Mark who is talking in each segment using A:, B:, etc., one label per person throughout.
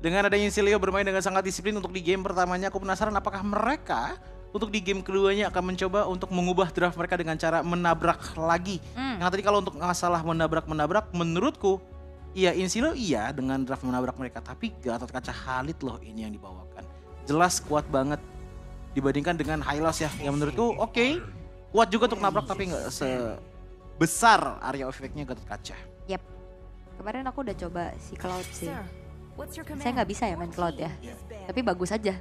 A: Dengan adanya Insilio bermain dengan sangat disiplin untuk di game pertamanya, aku penasaran apakah mereka untuk di game keduanya akan mencoba untuk mengubah draft mereka dengan cara menabrak lagi. Yang tadi kalau untuk masalah menabrak, menurutku iya Insilio iya dengan draft menabrak mereka, tapi Gatot Kaca Khalid loh ini yang dibawakan. Jelas kuat banget dibandingkan dengan Hylos ya, yang menurutku oke, kuat juga untuk nabrak tapi nggak sebesar area of effect-nya Gatot Kaca.
B: Yap, kemarin aku udah coba si Cloud sih. Saya nggak bisa ya main Cloud ya, tapi bagus aja.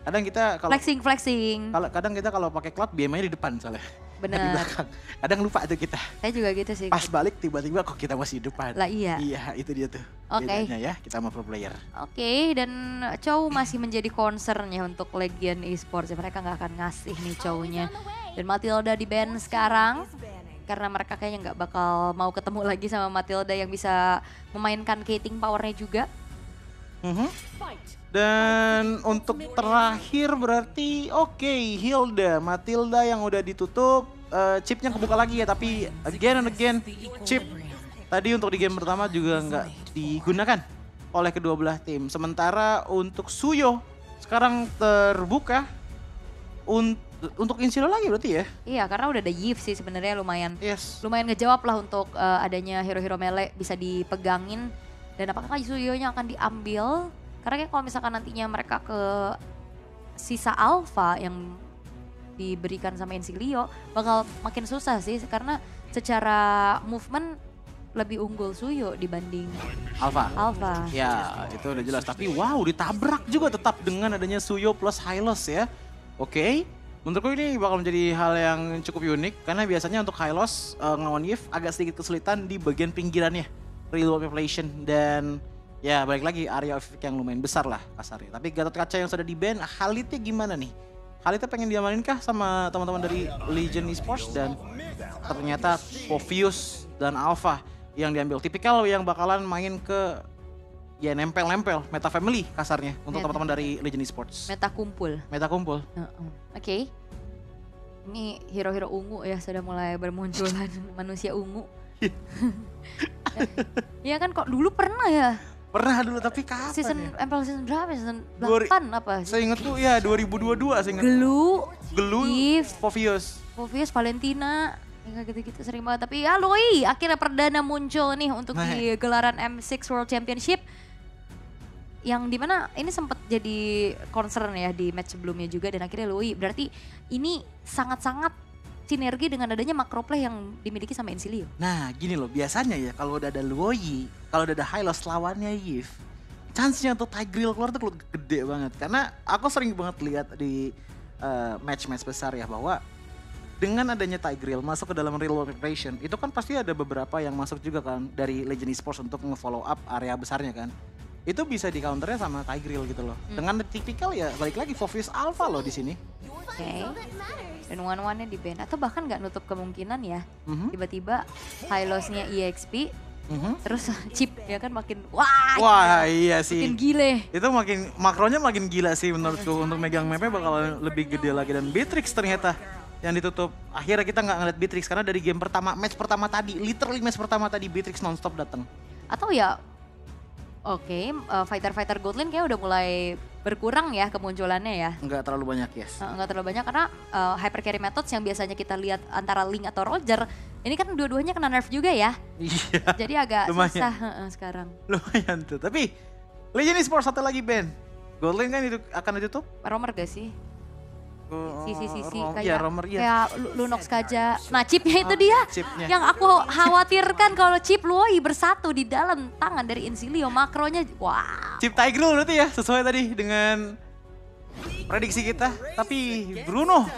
A: Kadang kita kalau
B: flexing.
A: Kadang kita kalau pakai Cloud BM-nya di depan soalnya.
B: Bener.
A: Di belakang. Kadang lupa tuh kita.
B: Saya juga gitu sih.
A: Pas balik tiba-tiba kok kita masih di depan.
B: Lah iya.
A: Iya, itu dia tuh.
B: Oke.
A: Bedanya ya, kita sama pro player.
B: Oke, dan Chow masih menjadi concern ya untuk Legion Esports. Mereka nggak akan ngasih nih Chow-nya. Dan Matilda di ban sekarang. Karena mereka kayaknya nggak bakal mau ketemu lagi sama Matilda yang bisa memainkan Kating powernya juga.
A: Dan untuk terakhir berarti Hilda, Matilda yang udah ditutup, chipnya kebuka lagi ya, tapi again and again chip tadi untuk di game pertama juga nggak digunakan oleh kedua belah tim. Sementara untuk Suyo sekarang terbuka untuk Insilio lagi berarti ya?
B: Iya, karena udah ada Yves sih sebenarnya lumayan ngejawab lah untuk adanya hero-hero melee bisa dipegangin. Dan apakah Suyo-nya akan diambil? Karena kayak kalau misalkan nantinya mereka ke sisa alpha yang diberikan sama Insilio bakal makin susah sih, karena secara movement lebih unggul Suyo dibanding Alpha.
A: Ya itu udah jelas, tapi wow ditabrak juga tetap dengan adanya Suyo plus Hylos ya. Oke. Menurutku ini bakal menjadi hal yang cukup unik karena biasanya untuk Hylos ngelawan Yves agak sedikit kesulitan di bagian pinggirannya, real population, dan ya balik lagi area of effect yang lumayan besar lah kasarnya. Tapi Gatot Kaca yang sudah di-ban, Khalidnya gimana nih? Khalidnya pengen diamanin kah sama teman-teman dari Legion Esports? Dan ternyata Povius dan Alpha yang diambil. Tipikal yang bakalan main ke ya nempel-nempel, meta family kasarnya untuk teman-teman dari Legion Esports.
B: Meta kumpul. Oke. Ini hero-hero ungu ya sudah mulai bermunculan manusia ungu. Ya kan kok dulu pernah ya?
A: Pernah dulu tapi kapan
B: season
A: ya?
B: season berapa? Season 8 apa?
A: Saya inget tuh ya 2022 saya inget. Gelu,
B: Yves,
A: Povius,
B: Valentina, yang kayak gitu-gitu sering banget. Tapi ya Loi akhirnya perdana muncul nih untuk di gelaran M6 World Championship. Yang dimana ini sempat jadi concern ya di match sebelumnya juga, dan akhirnya Loi berarti ini sangat-sangat sinergi dengan adanya macro play yang dimiliki sama Insilio.
A: Nah gini loh, biasanya ya kalau udah ada Luoyi, kalau udah ada Hylos lawannya Yves, chance-nya untuk Tigreal keluar tuh gede banget. Karena aku sering banget lihat di match-match besar ya bahwa dengan adanya Tigreal masuk ke dalam real world operation, itu kan pasti ada beberapa yang masuk juga kan dari Legion Esports untuk nge-follow up area besarnya kan. Itu bisa di counternya sama Tigreal gitu loh. Dengan tipikal ya balik lagi Povius Alpha loh di sini.
B: Oke. Dan one-one-nya di ban, atau bahkan nggak nutup kemungkinan ya tiba-tiba Hylos-nya EXP terus chip ya kan makin
A: wah iya sih
B: makin gile.
A: Itu makronya makin gila sih menurutku. Untuk megang mapnya bakal lebih gede lagi. Dan Beatrix ternyata yang ditutup. Akhirnya kita nggak ngeliat Beatrix karena dari game pertama, match pertama tadi, literally match pertama tadi Beatrix nonstop datang.
B: Atau ya fighter-fighter Gold Lane kayak udah mulai berkurang ya kemunculannya ya.
A: Enggak terlalu banyak, yes.
B: Enggak terlalu banyak karena hyper carry methods yang biasanya kita lihat antara Link atau Roger, ini kan dua-duanya kena nerf juga ya.
A: Iya.
B: Jadi agak susah sekarang.
A: Lumayan tuh. Tapi Legion Esports satu lagi band. Gold Lane kan itu akan ditutup?
B: Romer gak sih? Sisi kayak
A: ya, Romer, iya.
B: Kayak Lunox Kaja. Nah chipnya itu dia
A: chipnya.
B: yang aku khawatirkan kalau chip Luoi bersatu di dalam tangan dari Insilio, makronya wow.
A: Chip Tigreal berarti ya sesuai tadi dengan prediksi kita. Tapi Bruno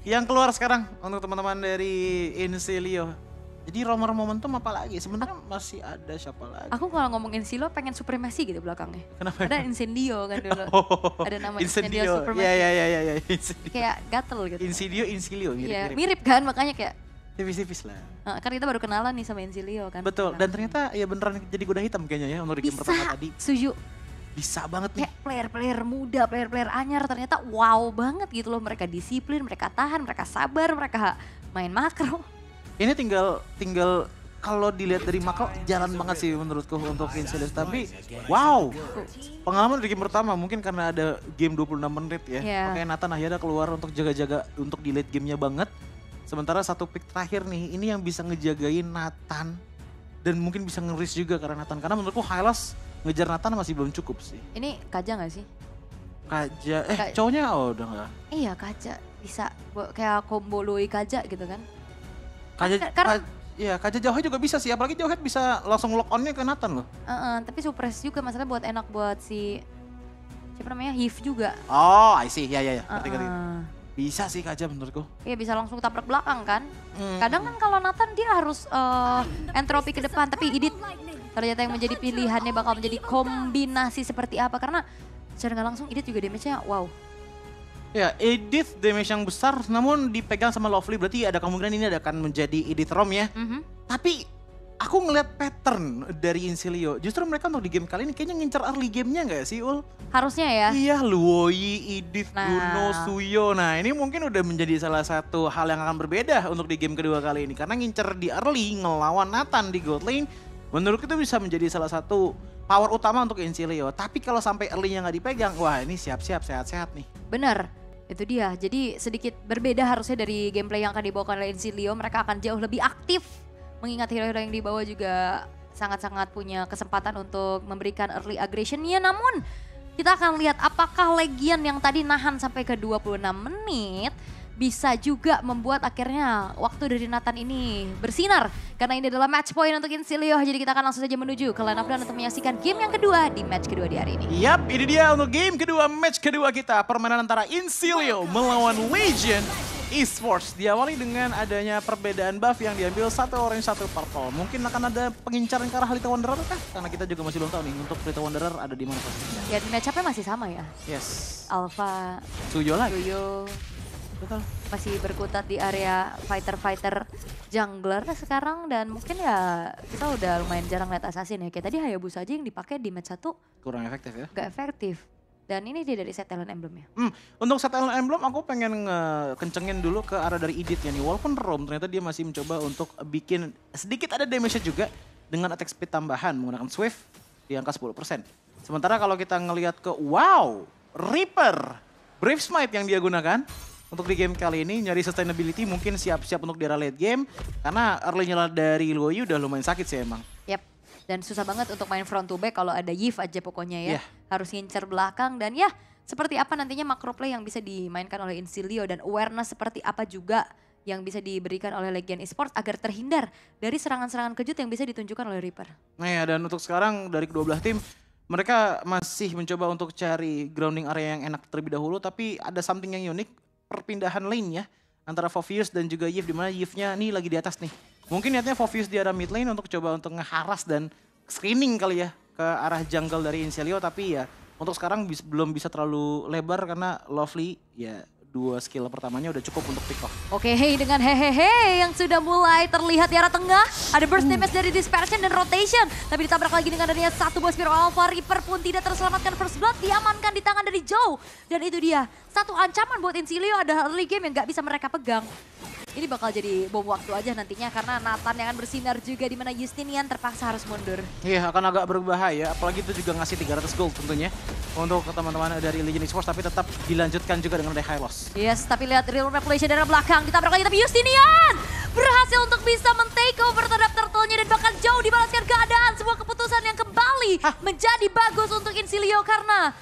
A: yang keluar sekarang untuk teman-teman dari Insilio. Jadi Romer momentum apa lagi? Sebenarnya masih ada siapa lagi?
B: Aku kalau ngomongin Insilio pengen supremasi gitu belakangnya.
A: Kenapa?
B: Ada Incendio kan dulu. Ada nama
A: Incendio
B: Supremacy.
A: Iya.
B: Kayak gatel gitu.
A: Insilio
B: mirip kan, makanya kayak
A: tipis-tipis lah.
B: Kan kita baru kenalan nih sama Insilio kan.
A: Betul, dan ternyata ya beneran jadi kuda hitam kayaknya ya untuk di game pertama tadi.
B: Setuju.
A: Bisa banget nih.
B: Kayak player-player muda, player-player anyar ternyata wow banget gitu loh. Mereka disiplin, mereka tahan, mereka sabar, mereka main makro.
A: Ini tinggal kalau dilihat dari makro jalan banget sih menurutku untuk Insidious. Tapi wow, pengalaman dari game pertama mungkin karena ada game 26 menit ya. Makanya Nathan akhirnya keluar untuk jaga-jaga untuk di late gamenya banget. Sementara satu pick terakhir nih, ini yang bisa ngejagain Nathan. Dan mungkin bisa nge-risk juga karena Nathan. Karena menurutku Hylos ngejar Nathan masih belum cukup sih.
B: Ini Kaja gak sih?
A: Kaja, cowoknya udah enggak?
B: Iya Kaja, bisa kayak combo Lui Kaja gitu kan.
A: Kaja Jauhead juga bisa sih, apalagi Jauhead bisa langsung lock on-nya ke Nathan loh.
B: Tapi suppress juga masalahnya buat enak buat si, siapa namanya, Hiv juga.
A: Oh I see, ya. Ngerti. Bisa sih Kaja menurutku.
B: Iya bisa langsung tabrak belakang kan. Kadang kan kalau Nathan dia harus entropi ke depan, tapi Edith ternyata yang menjadi pilihannya bakal menjadi kombinasi seperti apa. Karena secara nggak langsung Edith juga damage-nya wow.
A: Ya, Edith damage yang besar namun dipegang sama Lovely, berarti ada kemungkinan ini akan menjadi Edith Rom ya. Tapi aku ngeliat pattern dari Insilio, justru mereka untuk di game kali ini kayaknya ngincer early game-nya gak sih Ul?
B: Harusnya ya.
A: Iya, Luoyi, Edith, Bruno, Suyo. Nah ini mungkin udah menjadi salah satu hal yang akan berbeda untuk di game kedua kali ini. Karena ngincer di early ngelawan Nathan di gold lane, menurut itu bisa menjadi salah satu power utama untuk Insilio. Tapi kalau sampai early-nya gak dipegang, wah ini siap-siap sehat-sehat nih.
B: Bener, itu dia. Jadi sedikit berbeda harusnya dari gameplay yang akan dibawakan oleh Insilio. Mereka akan jauh lebih aktif. Mengingat hero-hero yang dibawa juga sangat-sangat punya kesempatan untuk memberikan early aggression-nya. Namun kita akan lihat apakah Legion yang tadi nahan sampai ke 26 menit bisa juga membuat akhirnya waktu dari Nathan ini bersinar. Karena ini adalah match point untuk Insilio. Jadi kita akan langsung saja menuju ke line up dan untuk menyaksikan game yang kedua di match kedua di hari ini.
A: Yap, ini dia untuk game kedua, match kedua kita. Permainan antara Insilio melawan Legion Esports. Diawali dengan adanya perbedaan buff yang diambil satu orange, satu purple. Mungkin akan ada pengincaran ke arah Little Wanderer kah? Karena kita juga masih belum tahu nih untuk Little Wanderer ada di mana posisinya.
B: Ya di match up-nya masih sama ya.
A: Yes.
B: Alpha,
A: Suyo lagi.
B: Suyo.
A: Betul.
B: Masih berkutat di area fighter-fighter jungler sekarang dan mungkin ya kita udah lumayan jarang lihat assassin ya. Kayak tadi Hayabusa aja yang dipakai di match 1
A: kurang efektif ya.
B: Gak efektif. Dan ini dia dari set talent emblem ya.
A: Untuk set talent emblem aku pengen kencengin dulu ke arah dari Edith ya nih. Walaupun Rom ternyata dia masih mencoba untuk bikin sedikit ada damage juga dengan attack speed tambahan menggunakan Swift di angka 10%. Sementara kalau kita ngelihat ke Reaper, Brave Smite yang dia gunakan untuk di game kali ini nyari sustainability mungkin siap-siap untuk di late game. Karena early-nya dari Luoyi udah lumayan sakit sih emang.
B: Yap. Dan susah banget untuk main front to back kalau ada Yiv aja pokoknya ya. Harus ngincer belakang dan ya seperti apa nantinya macro play yang bisa dimainkan oleh Insilio dan awareness seperti apa juga yang bisa diberikan oleh Legion Esports agar terhindar dari serangan-serangan kejut yang bisa ditunjukkan oleh Reaper.
A: Nah ya, dan untuk sekarang dari kedua belah tim mereka masih mencoba untuk cari grounding area yang enak terlebih dahulu, tapi ada something yang unik, perpindahan lane ya antara Fovius dan juga Yiv, dimana Yivnya nih lagi di atas nih. Mungkin niatnya Fovius di arah mid lane untuk coba untuk ngeharas dan screening kali ya ke arah jungle dari Insilio, tapi ya untuk sekarang belum bisa terlalu lebar karena Lovely ya 2 skill pertamanya udah cukup untuk pick off.
B: Oke, dengan hehehe yang sudah mulai terlihat di arah tengah. Ada burst damage dari dispersion dan rotation. Tapi ditabrak lagi dengan adanya satu buah Spiro Alpha. Reaper pun tidak terselamatkan, first blood diamankan di tangan dari Joe. Dan itu dia, satu ancaman buat Insilio ada early game yang gak bisa mereka pegang. Ini bakal jadi bom waktu aja nantinya karena Nathan yang akan bersinar juga di mana Justinian terpaksa harus mundur.
A: Iya, akan agak berbahaya, apalagi itu juga ngasih 300 gold tentunya untuk teman-teman dari Legion Esports, tapi tetap dilanjutkan juga dengan Hylos.
B: Yes, tapi lihat Real Revelation dari belakang, ditabrak lagi tapi Justinian berhasil untuk bisa men-take over terhadap turtle-nya dan bahkan jauh dibalaskan keadaan. Sebuah keputusan yang kembali menjadi bagus untuk Insilio karena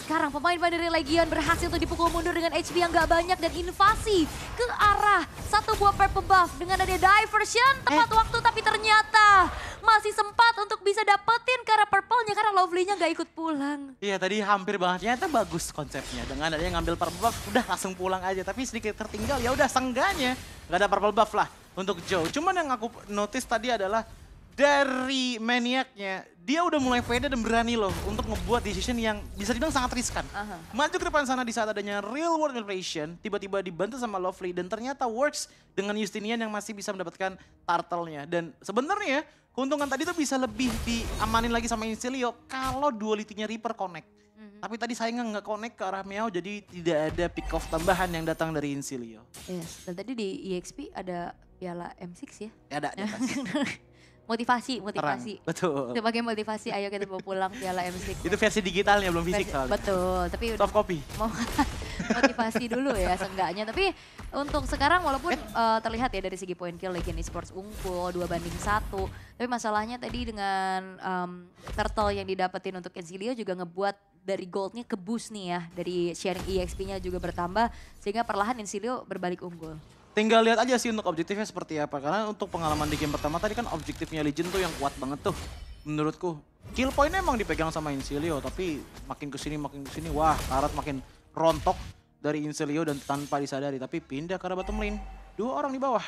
B: sekarang pemain-pemain dari Legion berhasil untuk dipukul mundur dengan HP yang gak banyak dan invasi ke arah satu buah purple buff dengan ada diversion tepat waktu, tapi ternyata masih sempat untuk bisa dapetin ke arah purple-nya karena Lovely-nya gak ikut pulang.
A: Iya, tadi hampir banget, ternyata bagus konsepnya dengan adanya ngambil purple buff udah langsung pulang aja, tapi sedikit tertinggal ya udah sengganya gak ada purple buff lah untuk Joe. Cuman yang aku notice tadi adalah dari Maniac-nya, dia udah mulai pede dan berani loh untuk ngebuat decision yang bisa dibilang sangat riskan. Maju ke depan sana di saat adanya real world manipulation, tiba-tiba dibantu sama Lovely dan ternyata works dengan Justinian yang masih bisa mendapatkan turtle-nya. Dan sebenarnya keuntungan tadi tuh bisa lebih diamanin lagi sama Insilio kalau duality-nya Reaper connect. Tapi tadi sayangnya nggak connect ke arah Meow, jadi tidak ada pick off tambahan yang datang dari Insilio.
B: Yes, dan tadi di EXP ada piala M6 ya?
A: Ada.
B: Motivasi.
A: Betul.
B: Sebagai motivasi, ayo kita bawa pulang piala M6.
A: Itu versi digitalnya, belum fisik soalnya.
B: Betul, tapi
A: soft copy.
B: Motivasi dulu ya seenggaknya. Tapi untuk sekarang walaupun terlihat ya dari segi point kill Legion Esports unggul 2-1. Tapi masalahnya tadi dengan turtle yang didapetin untuk Enzilio juga ngebuat dari goldnya ke boost nih ya. Dari sharing EXP-nya juga bertambah sehingga perlahan Enzilio berbalik unggul.
A: Tinggal lihat aja sih untuk objektifnya seperti apa. Karena untuk pengalaman di game pertama tadi kan objektifnya Legion tuh yang kuat banget tuh. Menurutku. Kill point-nya emang dipegang sama Enzilio. Tapi makin kesini, wah Karat makin rontok dari Enzilio dan tanpa disadari. Tapi pindah ke arah bottom lane. 2 orang di bawah.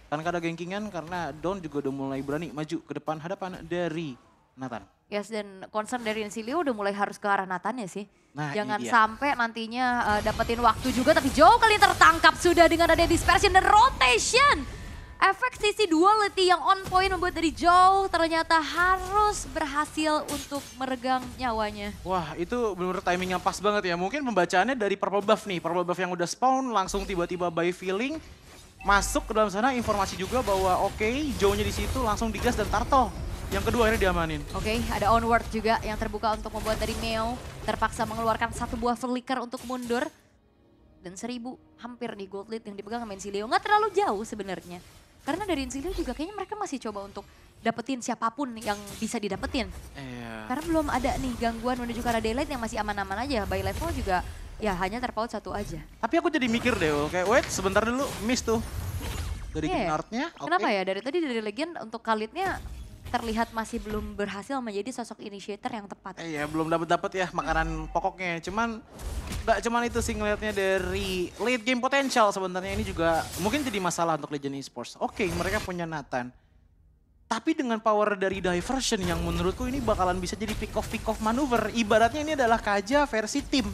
A: Tanpa ada gengkingan karena Dawn juga udah mulai berani maju ke depan hadapan dari Nathan.
B: Yes, dan concern dari Enzilio udah mulai harus ke arah Nathan ya sih.
A: Nah,
B: jangan sampai nantinya dapetin waktu juga tapi jauh kali tertangkap sudah dengan ada dispersion dan rotation. Efek sisi duality yang on point membuat dari Joe ternyata harus berhasil untuk meregang nyawanya.
A: Wah itu benar-benar timing yang pas banget ya. Mungkin pembacaannya dari purple buff nih. Purple buff yang udah spawn langsung tiba-tiba by feeling. Masuk ke dalam sana informasi juga bahwa Joe-nya di situ langsung digas dan Turtle. Yang kedua akhirnya diamanin.
B: Ada onward juga yang terbuka untuk membuat dari Meo terpaksa mengeluarkan 1 buah flicker untuk mundur. Dan 1000 hampir di gold lead yang dipegang sama Enzilio. Nggak terlalu jauh sebenarnya. Karena dari Enzilio juga kayaknya mereka masih coba untuk dapetin siapapun yang bisa didapetin. Karena belum ada nih gangguan menuju ke arah daylight yang masih aman-aman aja. By level juga ya hanya terpaut 1 aja.
A: Tapi aku jadi mikir deh, wait sebentar dulu miss tuh. Dari Gnartnya.
B: Kenapa ya? Dari tadi dari Legion untuk Khalidnya terlihat masih belum berhasil menjadi sosok initiator yang tepat.
A: Belum dapat ya makanan pokoknya. Gak cuman itu sih ngeliatnya dari late game potential sebenarnya ini juga mungkin jadi masalah untuk Legion Esports. Mereka punya Nathan. Tapi dengan power dari diversion yang menurutku ini bakalan bisa jadi pick off maneuver. Ibaratnya ini adalah Kaja versi tim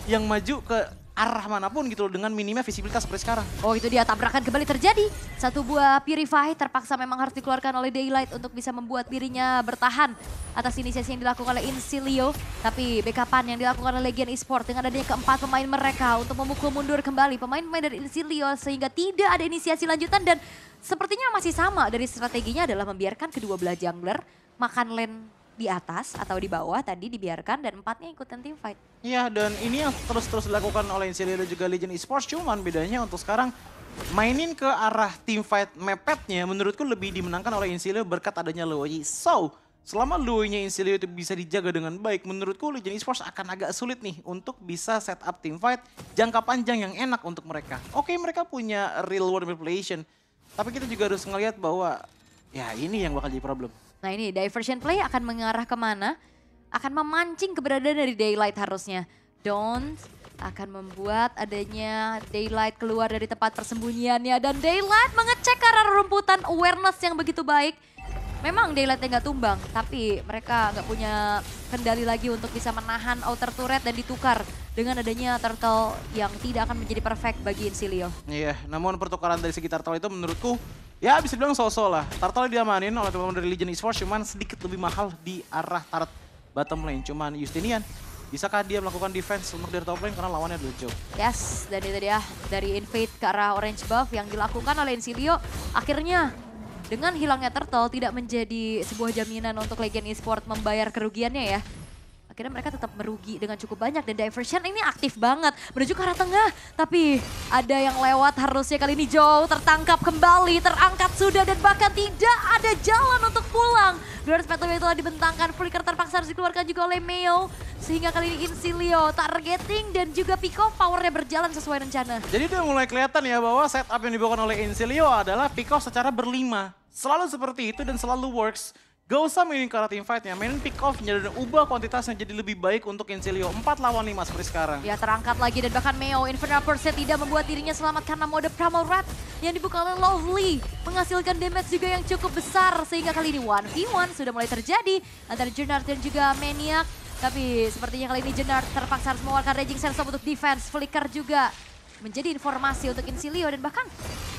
A: yang maju ke arah manapun gitu loh dengan minimnya visibilitas seperti sekarang.
B: Itu dia tabrakan kembali terjadi. 1 buah Purify terpaksa memang harus dikeluarkan oleh Daylight untuk bisa membuat dirinya bertahan atas inisiasi yang dilakukan oleh Enzilio. Tapi backupan yang dilakukan oleh Legion Esports dengan adanya keempat pemain mereka untuk memukul mundur kembali pemain-pemain dari Enzilio sehingga tidak ada inisiasi lanjutan dan sepertinya masih sama dari strateginya adalah membiarkan kedua belah jungler makan lane di atas atau di bawah tadi dibiarkan dan 4-nya ikutin team fight.
A: Iya dan ini yang terus dilakukan oleh Enzilio dan juga Legion Esports cuman bedanya untuk sekarang mainin ke arah team fight mepetnya menurutku lebih dimenangkan oleh Enzilio berkat adanya Luoyi. So selama Luoyi-nya Enzilio itu bisa dijaga dengan baik menurutku Legion Esports akan agak sulit nih untuk bisa set up team fight jangka panjang yang enak untuk mereka. Mereka punya real world manipulation tapi kita juga harus ngelihat bahwa ya ini yang bakal jadi problem.
B: Nah ini diversion play akan mengarah kemana? Akan memancing keberadaan dari Daylight harusnya. Dawn akan membuat adanya Daylight keluar dari tempat persembunyiannya. Dan Daylight mengecek ke arah rumputan awareness yang begitu baik. Memang Daylightnya nggak tumbang, tapi mereka nggak punya kendali lagi untuk bisa menahan outer turret dan ditukar dengan adanya turtle yang tidak akan menjadi perfect bagi Enzilio.
A: Iya, namun pertukaran dari segi turtle itu menurutku ya bisa bilang so-so lah. Turtle diamanin oleh teman-teman dari Legion Esports cuman sedikit lebih mahal di arah turret bottom lane. Cuman Justinian, bisakah dia melakukan defense untuk dari top lane karena lawannya adalah Joe?
B: Yes, dan itu dia dari invade ke arah orange buff yang dilakukan oleh Enzilio. Akhirnya dengan hilangnya turtle tidak menjadi sebuah jaminan untuk Legion Esports membayar kerugiannya ya. Akhirnya mereka tetap merugi dengan cukup banyak dan diversion ini aktif banget menuju ke arah tengah. Tapi ada yang lewat harusnya kali ini Joe tertangkap kembali, terangkat sudah dan bahkan tidak ada jalan untuk pulang. Dua Spectre yang telah dibentangkan, flicker terpaksa harus dikeluarkan juga oleh Meo. Sehingga kali ini Enzilio targeting dan juga pick off powernya berjalan sesuai rencana.
A: Jadi udah mulai kelihatan ya bahwa setup yang dibawakan oleh Enzilio adalah pick off secara berlima. Selalu seperti itu dan selalu works. Gak usah mainin ke arah team fight-nya, mainin pick off-nya dan ubah kuantitasnya jadi lebih baik untuk Enzilio 4 lawan 5 seperti sekarang.
B: Ya terangkat lagi dan bahkan Meo Infernal Pursuit tidak membuat dirinya selamat karena mode Primal Rat yang dibuka oleh Lovely. Menghasilkan damage juga yang cukup besar sehingga kali ini 1v1 sudah mulai terjadi antara Jennard dan juga Maniac. Tapi sepertinya kali ini Jennard terpaksa harus mengeluarkan Raging Sandstorm untuk defense, flicker juga menjadi informasi untuk Enzilio dan bahkan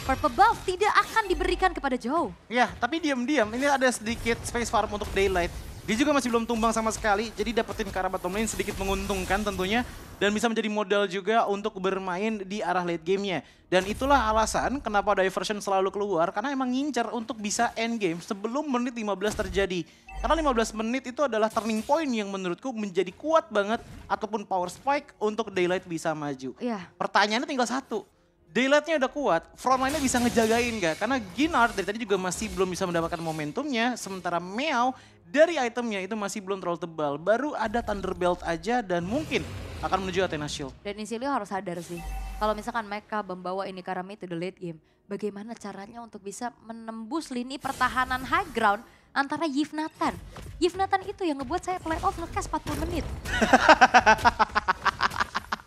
B: purple buff tidak akan diberikan kepada Joe.
A: Ya, tapi diam-diam ini ada sedikit space farm untuk Daylight. Dia juga masih belum tumbang sama sekali, jadi dapetin ke arah bottom lane sedikit menguntungkan tentunya. Dan bisa menjadi modal juga untuk bermain di arah late game-nya. Dan itulah alasan kenapa Diversion selalu keluar, karena emang ngincer untuk bisa end game sebelum menit 15 terjadi. Karena 15 menit itu adalah turning point yang menurutku menjadi kuat banget, ataupun power spike untuk Daylight bisa maju. Pertanyaannya tinggal satu. Daylight-nya udah kuat, frontline-nya bisa ngejagain gak? Karena Ginard dari tadi juga masih belum bisa mendapatkan momentumnya, sementara Meow dari itemnya itu masih belum terlalu tebal. Baru ada Thunderbelt aja dan mungkin akan menuju Athena Shield.
B: Dan Isilio harus sadar sih, kalau misalkan mereka membawa ini Karami to the late game, bagaimana caranya untuk bisa menembus lini pertahanan high ground antara Yves Nathan. Yves Nathan itu yang ngebuat saya playoff nge-cast 40 menit.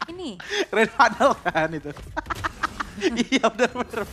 B: Ini.
A: Red Panel kan itu. Iya benar.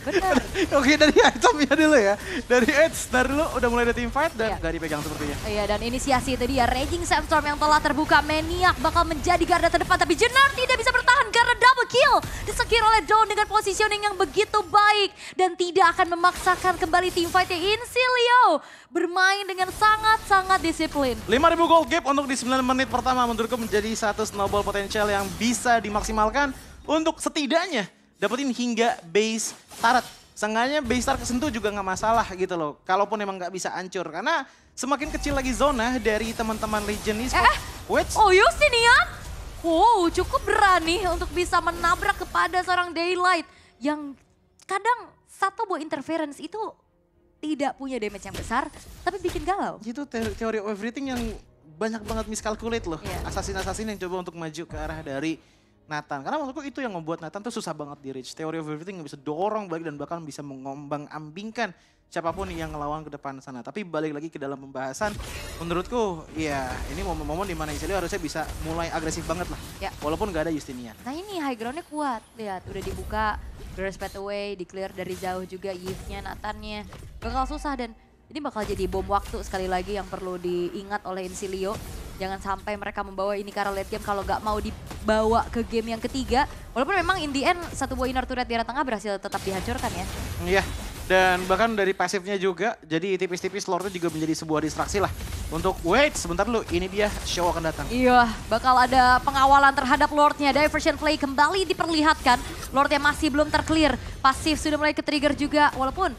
A: Oke, dari itemnya dulu ya. Dari Edge, dari dulu udah mulai ada team fight dan gak dipegang sepertinya.
B: Iya, dan inisiasi itu dia Raging Sandstorm yang telah terbuka. Maniac bakal menjadi garda terdepan, tapi Ginard tidak bisa bertahan karena double kill. Disekir oleh Dawn dengan positioning yang begitu baik. Dan tidak akan memaksakan kembali team fight-nya. Incilia bermain dengan sangat-sangat disiplin.
A: 5.000 gold gap untuk di 9 menit pertama menurutku menjadi satu snowball potensial yang bisa dimaksimalkan untuk setidaknya dapetin hingga base turret. Seenggaknya base turret kesentuh juga nggak masalah gitu loh. Kalaupun emang nggak bisa hancur. Karena semakin kecil lagi zona dari teman-teman Legion Esports.
B: Oh Justinian? Wow, cukup berani untuk bisa menabrak kepada seorang Daylight. Yang kadang satu buah interference itu tidak punya damage yang besar, tapi bikin galau.
A: Itu teori of everything yang banyak banget miscalculate loh. Assassin-assassin yang coba untuk maju ke arah dari Nathan. Karena menurutku itu yang membuat Nathan tuh susah banget di reach. Theory of everything yang bisa dorong balik dan bahkan bisa mengombang-ambingkan siapapun yang ngelawan ke depan sana. Tapi balik lagi ke dalam pembahasan, menurutku ya ini momen-momen dimana Isilio harusnya bisa mulai agresif banget lah. Walaupun gak ada Justinian.
B: Nah ini high ground-nya kuat. Lihat udah dibuka, Grass Pathway, di-clear dari jauh juga Yves-nya, Nathan-nya. Bakal susah dan ini bakal jadi bom waktu sekali lagi yang perlu diingat oleh Isilio. Jangan sampai mereka membawa ini ke arah late game kalau nggak mau dibawa ke game yang ketiga. Walaupun memang in the end satu buah inner turret di arah tengah berhasil tetap dihancurkan ya.
A: Iya, dan bahkan dari pasifnya juga, jadi tipis-tipis lordnya juga menjadi sebuah distraksi lah. Untuk wait sebentar dulu, ini dia show akan datang.
B: Iya, bakal ada pengawalan terhadap lordnya. Diversion play kembali diperlihatkan. Lordnya masih belum terclear, pasif sudah mulai ke-trigger juga. Walaupun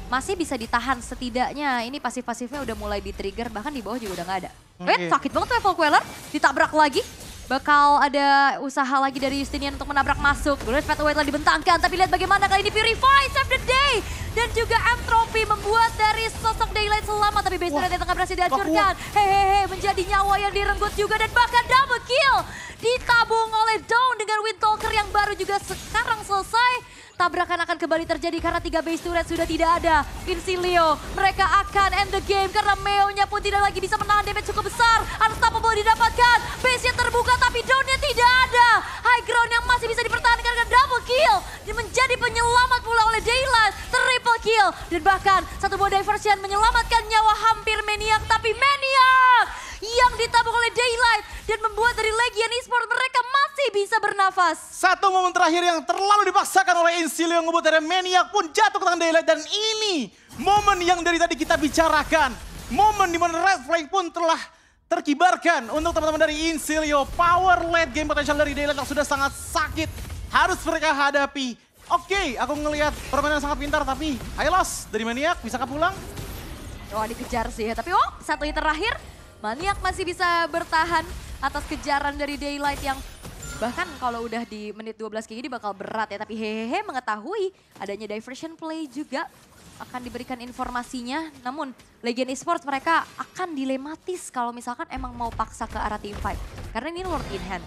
B: masih bisa ditahan setidaknya. Ini pasif-pasifnya udah mulai di-trigger, bahkan di bawah juga udah nggak ada. Sakit banget tuh Evil Queller, ditabrak lagi. Bakal ada usaha lagi dari Justinian untuk menabrak masuk. Grass Pathway telah dibentangkan, tapi lihat bagaimana kali ini Purify, save the day. Dan juga Entropy membuat dari sosok Daylight selamat, tapi base turret yang tengah berhasil dihancurkan. Hehehe, menjadi nyawa yang direnggut juga dan bahkan double kill. Ditabung oleh Dawn dengan Windtalker yang baru juga sekarang selesai. Tabrakan akan kembali terjadi karena 3 base turret sudah tidak ada. Isilio, mereka akan end the game karena Meow-nya pun tidak lagi bisa menahan damage cukup besar. Unstoppable didapatkan, base-nya terbuka tapi Dawn-nya tidak ada. High ground yang masih bisa dipertahankan dengan double kill. Dan menjadi penyelamat pula oleh Daylight, triple kill. Dan bahkan satu buah diversion menyelamatkan nyawa hampir Maniac, tapi Maniac yang ditabung oleh Daylight dan membuat dari Legion Esports mereka masih bisa bernafas.
A: Satu momen terakhir yang terlalu dipaksakan oleh Isilio yang membuat dari Maniac pun jatuh ke tangan Daylight. Dan ini momen yang dari tadi kita bicarakan. Momen di mana Red Flag pun telah terkibarkan untuk teman-teman dari Isilio. Power late game potential dari Daylight yang sudah sangat sakit harus mereka hadapi. Oke, aku ngelihat permainan sangat pintar tapi Hylos dari Maniac bisakah pulang?
B: Wah dikejar sih ya, tapi satu hit terakhir. Maniac masih bisa bertahan atas kejaran dari Daylight yang bahkan kalau udah di menit 12 kayak gini bakal berat ya. Tapi hehehe mengetahui adanya diversion play juga akan diberikan informasinya. Namun Legion Esports mereka akan dilematis kalau misalkan emang mau paksa ke arah team fight. Karena ini Lord in hand.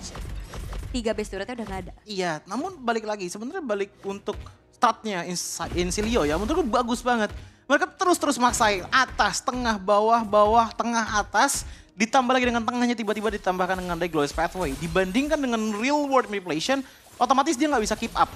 B: 3 base turretnya udah gak ada.
A: Iya, namun balik lagi sebenarnya balik untuk startnya Isilio ya menurutku bagus banget. Mereka terus maksain atas, tengah, bawah, bawah, tengah, atas. Ditambah lagi dengan tengahnya tiba-tiba ditambahkan dengan Glorious Pathway. Dibandingkan dengan real world manipulation, otomatis dia nggak bisa keep up.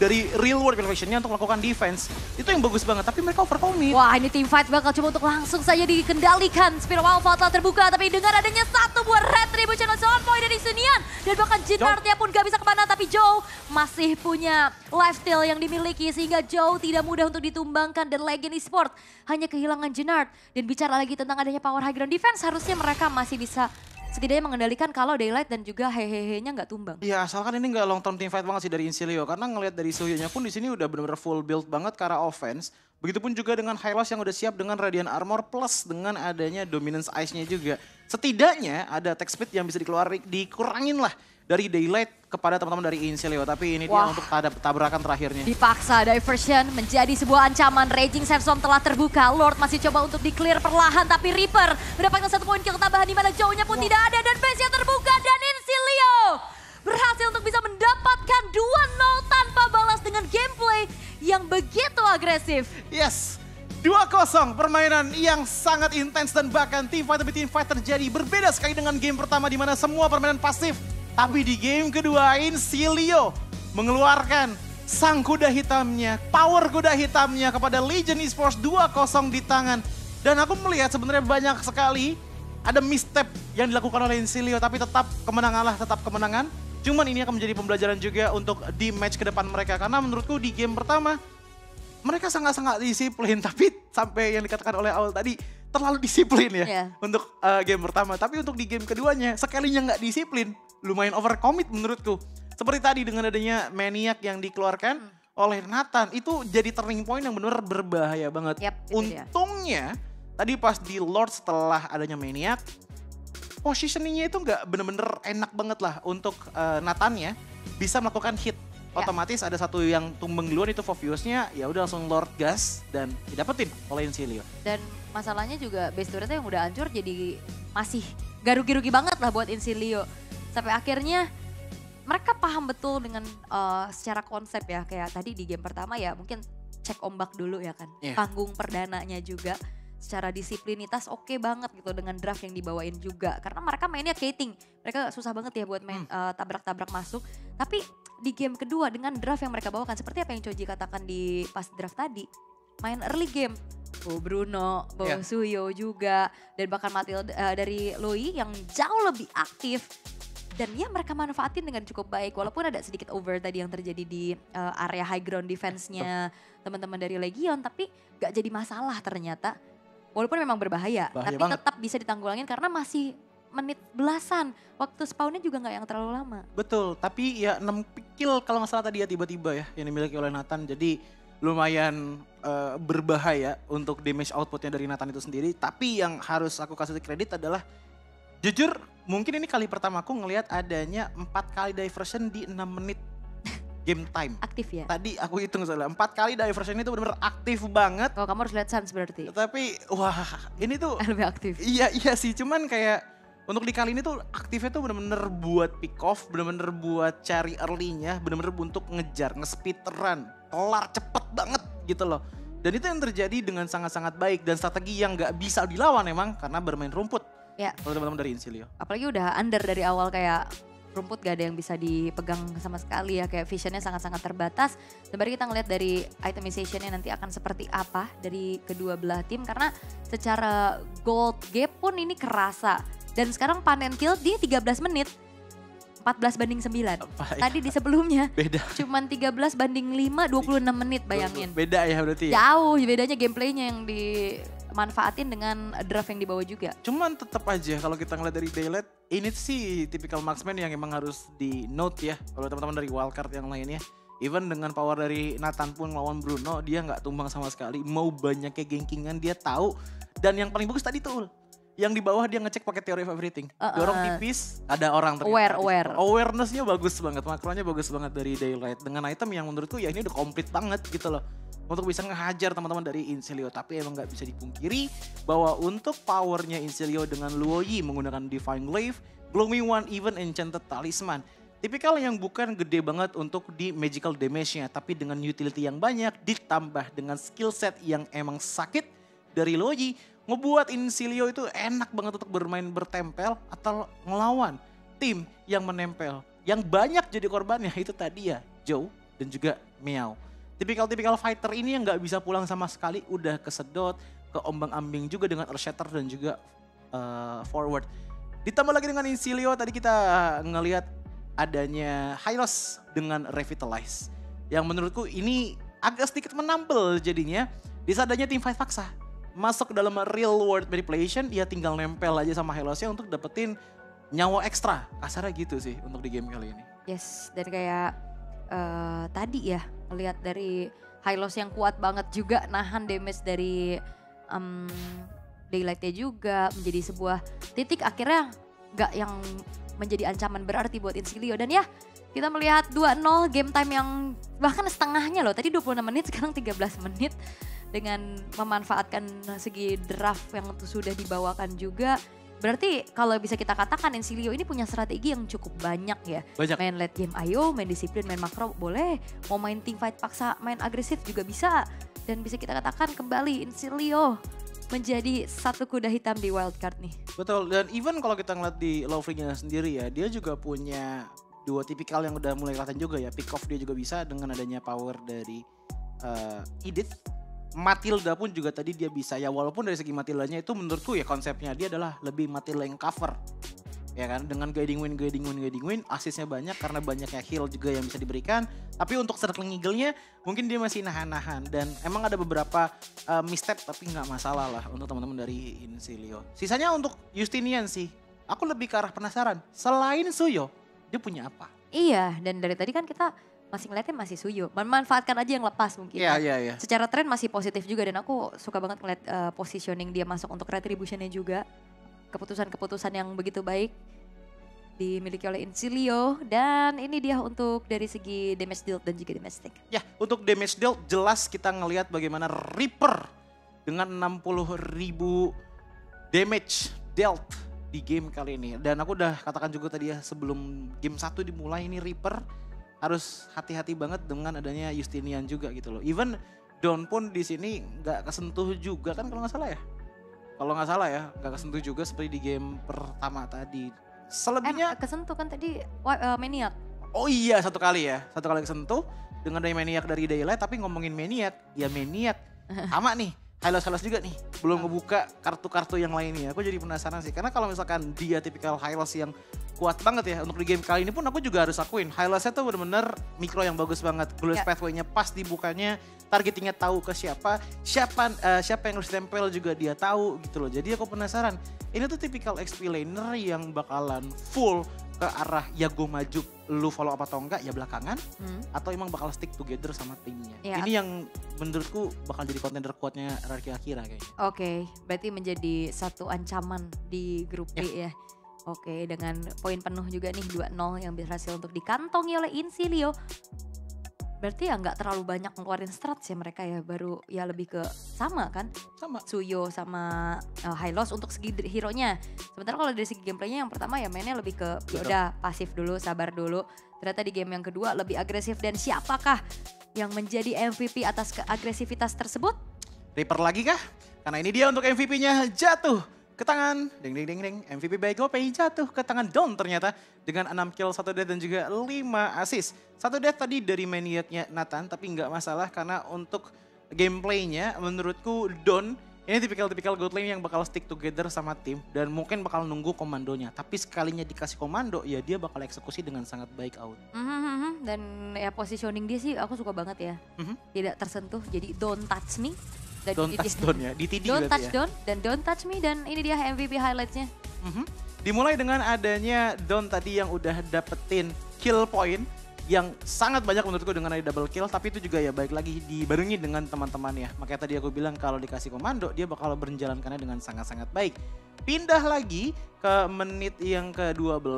A: Dari real world manipulationnya untuk melakukan defense. Itu yang bagus banget, tapi mereka overcommit.
B: Wah ini team fight bakal coba untuk langsung saja dikendalikan. Spiral Alpha telah terbuka, tapi dengan adanya satu buah retribution on point dari Sunian. Dan bahkan Jinardnya pun gak bisa kemana, tapi Joe masih punya lifesteal yang dimiliki sehingga Joe tidak mudah untuk ditumbangkan dan Legend Esports hanya kehilangan Jinard. Dan bicara lagi tentang adanya power high ground defense, harusnya mereka masih bisa setidaknya mengendalikan kalau Daylight dan juga hehehe-nya nggak tumbang.
A: Iya, asalkan ini nggak long term team fight banget sih dari Incilia, karena ngelihat dari Suyo-nya pun di sini udah benar-benar full build banget ke arah offense. Begitupun juga dengan Hylos yang udah siap dengan Radiant Armor plus dengan adanya Dominance Ice-nya juga. Setidaknya ada attack speed yang bisa dikurangin lah dari Daylight kepada teman-teman dari Incilia. Tapi ini dia untuk tabrakan terakhirnya.
B: Dipaksa diversion menjadi sebuah ancaman. Raging Sandstorm telah terbuka. Lord masih coba untuk di-clear perlahan, tapi Reaper mendapatkan 1 poin kill tambahan di mana Joe-nya pun tidak ada dan base-nya terbuka dan Incilia berhasil untuk bisa mendapatkan 2-0 tanpa balas dengan gameplay yang begitu agresif.
A: Yes, 2-0 permainan yang sangat intens dan bahkan team fight demi team fight terjadi. Berbeda sekali dengan game pertama di mana semua permainan pasif. Tapi di game kedua Incilia mengeluarkan sang kuda hitamnya, power kuda hitamnya kepada Legend Esports 2-0 di tangan. Dan aku melihat sebenarnya banyak sekali ada misstep yang dilakukan oleh Incilia, tapi tetap kemenangan lah, tetap kemenangan. Cuman ini akan menjadi pembelajaran juga untuk di match ke depan mereka. Karena menurutku di game pertama mereka sangat-sangat disiplin. Tapi sampai yang dikatakan oleh Aul tadi terlalu disiplin ya untuk game pertama. Tapi untuk di game keduanya sekalinya nggak disiplin lumayan overcommit menurutku. Seperti tadi dengan adanya Maniac yang dikeluarkan oleh Nathan. Itu jadi turning point yang benar berbahaya banget. Untungnya tadi pas di Lord setelah adanya Maniac, positioningnya itu nggak bener-bener enak banget lah untuk Nathan-nya bisa melakukan hit. Otomatis ada satu yang tumbang duluan itu Foviusnya, ya udah langsung Lord gas dan didapetin oleh Incilia.
B: Dan masalahnya juga base turretnya yang udah hancur jadi masih gak rugi-rugi banget lah buat Incilia. Sampai akhirnya mereka paham betul dengan secara konsep ya, kayak tadi di game pertama ya mungkin cek ombak dulu ya kan. Panggung perdananya juga. Secara disiplinitas oke banget gitu dengan draft yang dibawain juga. Karena mereka mainnya kating. Mereka susah banget ya buat main tabrak-tabrak masuk. Tapi di game kedua dengan draft yang mereka bawakan. Seperti apa yang Choji katakan di pas draft tadi. Main early game. Bruno, Suyo juga. Dan bahkan Matilda dari Loi yang jauh lebih aktif. Dan ya mereka manfaatin dengan cukup baik. Walaupun ada sedikit over tadi yang terjadi di area high ground defense-nya teman-teman dari Legion. Tapi gak jadi masalah ternyata. Walaupun memang berbahaya, tapi banget. Tetap bisa ditanggulangin karena masih menit belasan. Waktu spawnnya juga nggak yang terlalu lama.
A: Betul, tapi ya 6 kill kalau nggak salah tadi ya tiba-tiba ya yang dimiliki oleh Nathan. Jadi lumayan berbahaya untuk damage outputnya dari Nathan itu sendiri. Tapi yang harus aku kasih kredit adalah, jujur mungkin ini kali pertama aku ngelihat adanya 4 kali diversion di 6 menit. Game time.
B: Aktif ya?
A: Tadi aku hitung salah, 4 kali diversion itu benar-benar aktif banget.
B: Oh kamu harus lihat Sans berarti?
A: Tapi wah ini tuh.
B: Lebih aktif?
A: Iya sih, cuman kayak untuk di kali ini tuh aktifnya tuh benar-benar buat pick off, benar-benar buat cari early-nya, benar-benar untuk ngejar, nge-speed run, kelar cepet banget gitu loh. Dan itu yang terjadi dengan sangat-sangat baik dan strategi yang gak bisa dilawan emang karena bermain rumput.
B: Ya.
A: Kalau teman-teman dari Incilia.
B: Apalagi udah under dari awal kayak rumput gak ada yang bisa dipegang sama sekali ya, kayak visionnya sangat-sangat terbatas. Sebenarnya kita ngeliat dari itemizationnya nanti akan seperti apa dari kedua belah tim, karena secara gold gap pun ini kerasa. Dan sekarang panen kill di 13 menit, 14/9. Tadi di sebelumnya
A: beda.
B: Cuman 13/5, 26 menit bayangin.
A: Beda ya berarti ya?
B: Jauh bedanya gameplaynya yang dimanfaatin dengan draft yang dibawa juga.
A: Cuman tetap aja kalau kita ngeliat dari Daylight, ini sih tipikal marksman yang emang harus di note ya oleh teman-teman dari wildcard yang lainnya. Even dengan power dari Nathan pun melawan Bruno, dia nggak tumbang sama sekali. Mau banyaknya gankingan dia tahu. Dan yang paling bagus tadi tuh, yang di bawah dia ngecek pakai theory of everything. Dorong tipis, ada orang ternyata.
B: Aware.
A: Awareness-nya bagus banget, makronya bagus banget dari Daylight. Dengan item yang menurutku ya ini udah komplit banget gitu loh. Untuk bisa ngehajar teman-teman dari Incilia. Tapi emang gak bisa dipungkiri bahwa untuk powernya Incilia dengan Luoyi menggunakan Divine Glaive, Gloomy One, even Enchanted Talisman. Tipikal yang bukan gede banget untuk di magical damage-nya. Tapi dengan utility yang banyak ditambah dengan skill set yang emang sakit dari Luoyi, ngebuat Incilia itu enak banget untuk bermain bertempel atau ngelawan tim yang menempel. Yang banyak jadi korbannya itu tadi ya Joe dan juga Meow. Tipikal fighter ini yang gak bisa pulang sama sekali, udah kesedot, keombang-ambing juga dengan Earth Shatter dan juga forward. Ditambah lagi dengan Incilia, tadi kita ngelihat adanya Hylos dengan Revitalize. Yang menurutku ini agak sedikit menampil jadinya. Di saat adanya teamfight paksa. Masuk ke dalam real world manipulation, dia tinggal nempel aja sama Hylosnya untuk dapetin nyawa ekstra. Kasarnya gitu sih untuk di game kali ini.
B: Yes, dan kayak tadi ya, melihat dari Hylos yang kuat banget juga nahan damage dari Daylight-nya juga menjadi sebuah titik akhirnya gak yang menjadi ancaman berarti buat Incilia. Dan ya kita melihat 2-0 game time yang bahkan setengahnya loh. Tadi 26 menit sekarang 13 menit. Dengan memanfaatkan segi draft yang sudah dibawakan juga. Berarti kalau bisa kita katakan Incilia ini punya strategi yang cukup banyak ya.
A: Banyak.
B: Main late game ayo, main disiplin, main makro boleh. Mau main teamfight paksa, main agresif juga bisa. Dan bisa kita katakan kembali Incilia menjadi satu kuda hitam di wildcard nih.
A: Betul, dan even kalau kita ngeliat di Lovely-nya sendiri ya, dia juga punya dua tipikal yang udah mulai kelihatan juga ya. Pick off dia juga bisa dengan adanya power dari Edith. Matilda pun juga tadi dia bisa ya, walaupun dari segi Matildanya itu menurutku ya konsepnya dia adalah lebih Matilda yang cover. Ya kan, dengan guiding win, asisnya banyak karena banyaknya heal juga yang bisa diberikan. Tapi untuk circling eagle-nya mungkin dia masih nahan-nahan. Dan emang ada beberapa misstep tapi nggak masalah lah untuk teman-teman dari Incilia. Sisanya untuk Justinian sih, aku lebih ke arah penasaran. Selain Suyo, dia punya apa?
B: Iya, dan dari tadi kan kita masih ngeliatnya masih Suyo. Memanfaatkan aja yang lepas mungkin.
A: Iya.
B: Secara tren masih positif juga dan aku suka banget ngeliat positioning dia masuk untuk retribution-nya juga. Keputusan-keputusan yang begitu baik dimiliki oleh Incilia. Dan ini dia untuk dari segi damage dealt dan juga domestic.
A: Ya, untuk damage dealt jelas kita ngelihat bagaimana Reaper dengan 60.000 damage dealt di game kali ini. Dan aku udah katakan juga tadi ya sebelum game 1 dimulai ini Reaper harus hati-hati banget dengan adanya Justinian juga gitu loh. Even Dawn pun di sini nggak kesentuh juga kan kalau nggak salah ya. Kalau nggak salah ya, nggak kesentuh juga seperti di game pertama tadi. Selebihnya
B: kesentuh kan tadi Maniac.
A: Oh iya, satu kali kesentuh dengan dari Maniac dari Daylight. Tapi ngomongin Maniac, ya Maniac sama nih. Hylos juga nih, belum ngebuka kartu-kartu yang lainnya. Aku jadi penasaran sih, karena kalau misalkan dia tipikal Hylos yang kuat banget ya untuk di game kali ini pun aku juga harus akuin. Hylosnya tuh bener-bener mikro yang bagus banget. Glorious Pathway-nya pas dibukanya, targetingnya tahu ke siapa yang harus tempel juga dia tahu gitu loh. Jadi aku penasaran, ini tuh tipikal XP laner yang bakalan full ke arah ya gue maju, lu follow apa atau enggak ya belakangan, atau emang bakal stick together sama timnya. Ya. Ini yang menurutku bakal jadi contender kuatnya Rarki Akira kayaknya.
B: Oke, berarti menjadi satu ancaman di grup B ya. Oke, dengan poin penuh juga nih 2-0 yang berhasil untuk dikantongi oleh Incilia. Berarti ya nggak terlalu banyak ngeluarin strats ya mereka ya, baru ya lebih ke sama kan?
A: Sama.
B: Suyo sama Hylos untuk segi hero-nya. Sementara kalau dari segi gameplaynya yang pertama ya mainnya lebih ke yaudah pasif dulu, sabar dulu. Ternyata di game yang kedua lebih agresif dan siapakah yang menjadi MVP atas keagresivitas tersebut?
A: Reaper lagi kah? Karena ini dia untuk MVP-nya jatuh ke tangan, ding MVP by GoPay jatuh ke tangan Dawn ternyata dengan 6 kill, 1 death dan juga 5 assist. 1 death tadi dari Maniac-nya Nathan, tapi nggak masalah karena untuk gameplaynya menurutku Dawn ini tipikal god lane yang bakal stick together sama tim dan mungkin bakal nunggu komandonya. Tapi sekalinya dikasih komando ya dia bakal eksekusi dengan sangat baik out.
B: Dan ya positioning dia sih aku suka banget ya. Tidak tersentuh jadi don't touch me.
A: Don't touch Dawn ya, DTD
B: don't touch
A: ya.
B: Dawn dan don't touch me dan ini dia MVP highlights-nya.
A: Dimulai dengan adanya Dawn tadi yang udah dapetin kill point yang sangat banyak menurutku dengan ada double kill, tapi itu juga ya baik lagi dibarengi dengan teman-teman ya. Makanya tadi aku bilang kalau dikasih komando dia bakal menjalankannya dengan sangat-sangat baik. Pindah lagi ke menit yang ke-12,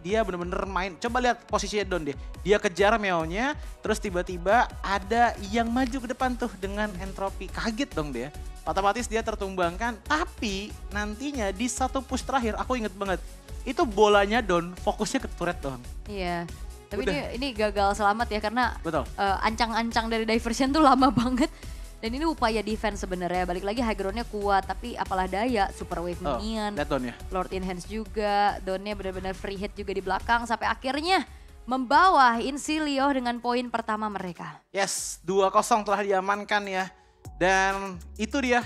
A: dia bener-bener main. Coba lihat posisinya Dawn deh. Dia kejar meownya, terus tiba-tiba ada yang maju ke depan tuh dengan entropi. Kaget dong dia. Otomatis dia tertumbangkan, tapi nantinya di satu push terakhir aku inget banget. Itu bolanya Dawn fokusnya ke turret doang.
B: Iya. Tapi ini gagal selamat ya karena ancang-ancang dari diversion tuh lama banget. Dan ini upaya defense sebenarnya. Balik lagi high ground-nya kuat tapi apalah daya super wave minion. Lord Enhance juga. Dawn-nya benar-benar free hit juga di belakang sampai akhirnya membawa Incilia dengan poin pertama mereka.
A: Yes, 2-0 telah diamankan ya. Dan itu dia